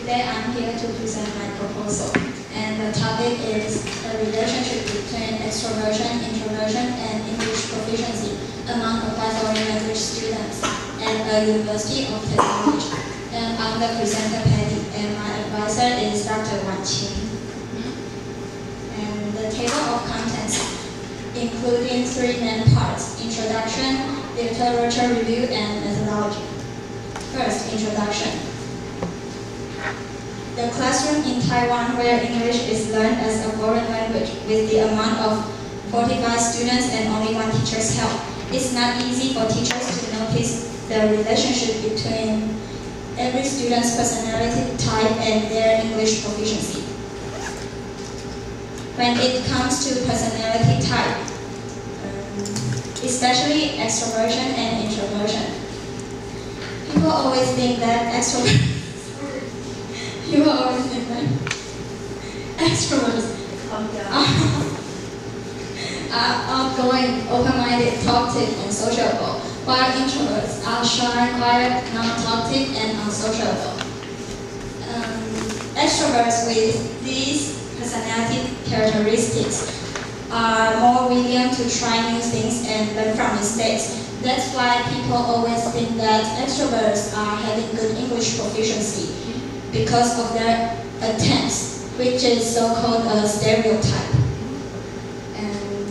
Today I'm here to present my proposal, and the topic is the relationship between extroversion, introversion, and English proficiency among applied foreign language students at a University of Technology. And I'm the presenter Patty, and my advisor is Dr. Wan Qing. And the table of contents, including three main parts: introduction, literature review, and methodology. First, introduction. The classroom in Taiwan, where English is learned as a foreign language with the amount of 45 students and only one teacher's help, it's not easy for teachers to notice the relationship between every student's personality type and their English proficiency. When it comes to personality type, especially extroversion and introversion, people always think that extroverts are outgoing, open-minded, talkative, and sociable, while introverts are shy, quiet, non-talkative, and unsociable. Extroverts with these personality characteristics are more willing to try new things and learn from mistakes. That's why people always think that extroverts are having good English proficiency because of their attempts, which is so-called a stereotype. And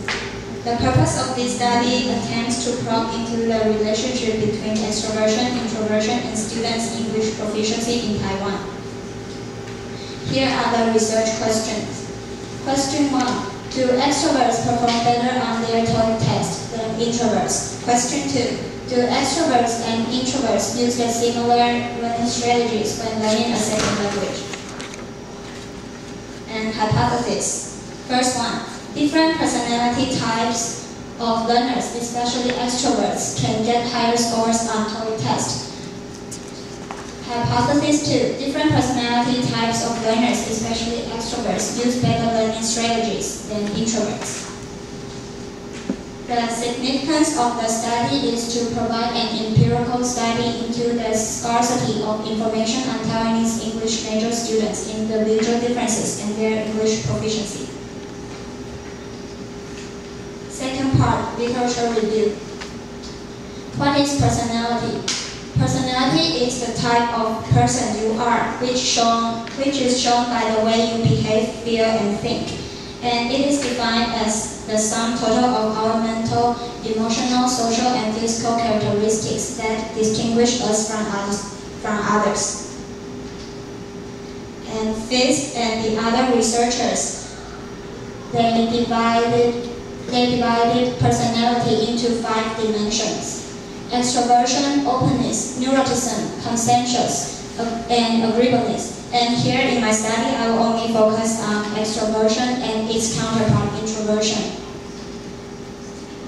the purpose of this study attempts to probe into the relationship between extroversion, introversion, and students' English proficiency in Taiwan. Here are the research questions. Question 1. Do extroverts perform better on their TOEIC test than introverts? Question 2. Do extroverts and introverts use the similar learning strategies when learning a second language? And hypothesis. First one, different personality types of learners, especially extroverts, can get higher scores on TOEIC test. Hypothesis 2, different personality types of learners, especially extroverts, use better learning strategies than introverts. The significance of the study is to provide an empirical study into the scarcity of information on Taiwanese English major students' individual differences and their English proficiency. Second part, literature review. What is personality? Personality is the type of person you are, which is shown by the way you behave, feel, and think. And it is defined as the sum total of our mental, emotional, social, and physical characteristics that distinguish us from others. And Fisk and the other researchers, they divided personality into 5 dimensions: extroversion, openness, neuroticism, consensus, and agreeableness. And here in my study, I will only focus on extroversion and its counterpart, introversion.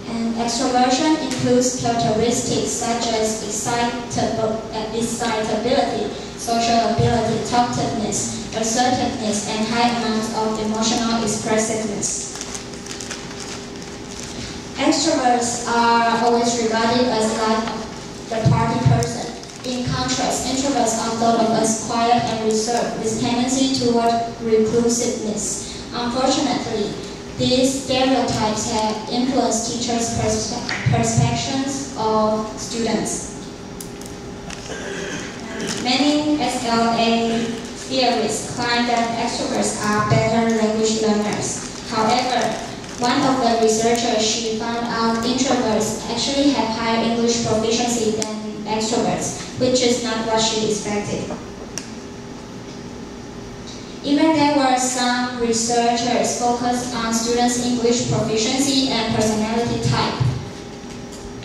And extroversion includes characteristics such as excitability, social ability, talkativeness, assertiveness, and high amounts of emotional expressiveness. Extroverts are always regarded as like the party person. In contrast, introverts are thought of as quiet and reserved, with tendency toward reclusiveness. Unfortunately, these stereotypes have influenced teachers' perceptions of students. Many SLA theorists claim that extroverts are better language learners. However, one of the researchers, she found out introverts actually have higher English proficiency than extroverts, which is not what she expected. Even there were some researchers focused on students' English proficiency and personality type.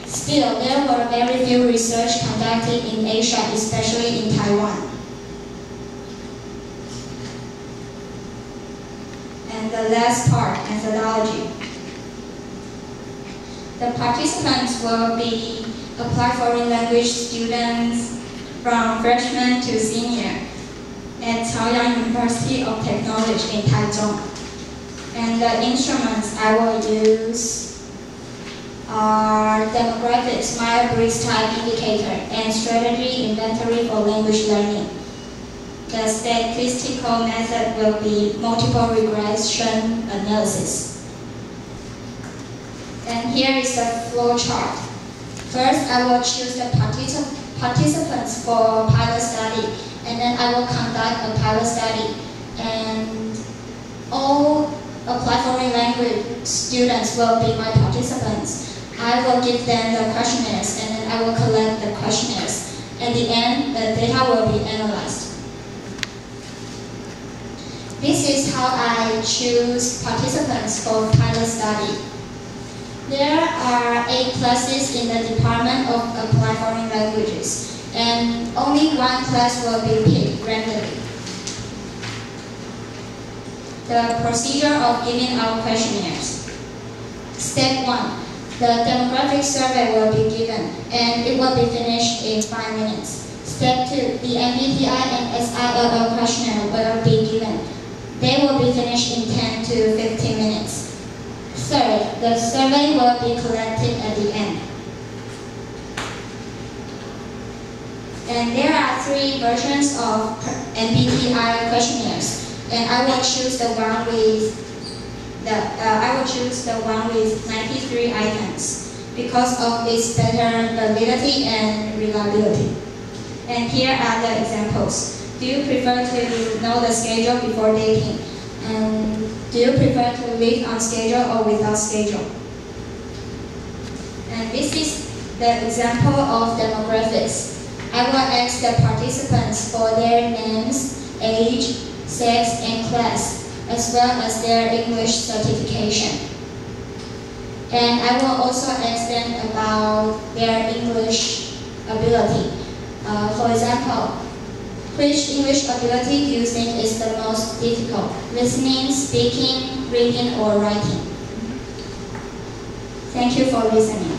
Still, there were very few research conducted in Asia, especially in Taiwan. And the last part, methodology. The participants will be applied foreign language students from freshman to senior at Chaoyang University of Technology in Taichung. And the instruments I will use are demographics, Myers-Briggs type indicator, and strategy inventory for language learning. the statistical method will be multiple regression analysis. And here is the flow chart. First, I will choose the participants for pilot study, and then I will conduct a pilot study. And all Applied Foreign Language students will be my participants. I will give them the questionnaires, and then I will collect the questionnaires. At the end, the data will be analyzed. This is how I choose participants for pilot study. There are 8 classes in the Department of Applied Foreign Languages, and only one class will be picked randomly. The procedure of giving out questionnaires. Step 1. The demographic survey will be given, and it will be finished in 5 minutes. Step 2. The MBTI and SILL questionnaire will be given. They will be finished in 10 to 15 minutes. Third, the survey will be collected at the end. And there are 3 versions of MBTI questionnaires. And I will choose the one with 93 items because of its better validity and reliability. And here are the examples. Do you prefer to know the schedule before dating? And do you prefer to live on schedule or without schedule? And this is the example of demographics. I will ask the participants for their names, age, sex, and class, as well as their English certification. And I will also ask them about their English ability. For example, which English ability do you think is the most difficult? Listening, speaking, reading, or writing? Thank you for listening.